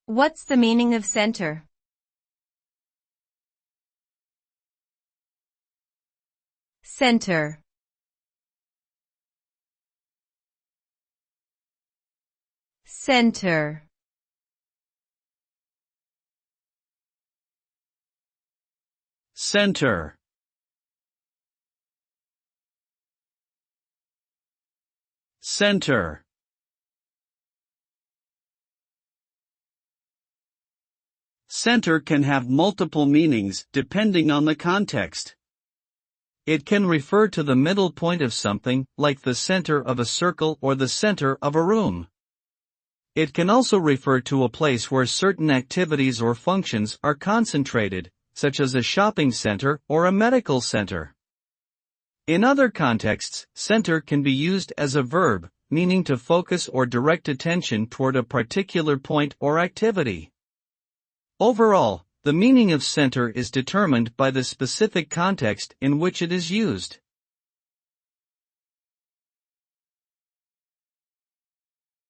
What's the meaning of center? Center. Center. Center. Center. Center can have multiple meanings depending on the context. It can refer to the middle point of something, like the center of a circle or the center of a room. It can also refer to a place where certain activities or functions are concentrated, such as a shopping center or a medical center. In other contexts, center can be used as a verb, meaning to focus or direct attention toward a particular point or activity. Overall, the meaning of center is determined by the specific context in which it is used.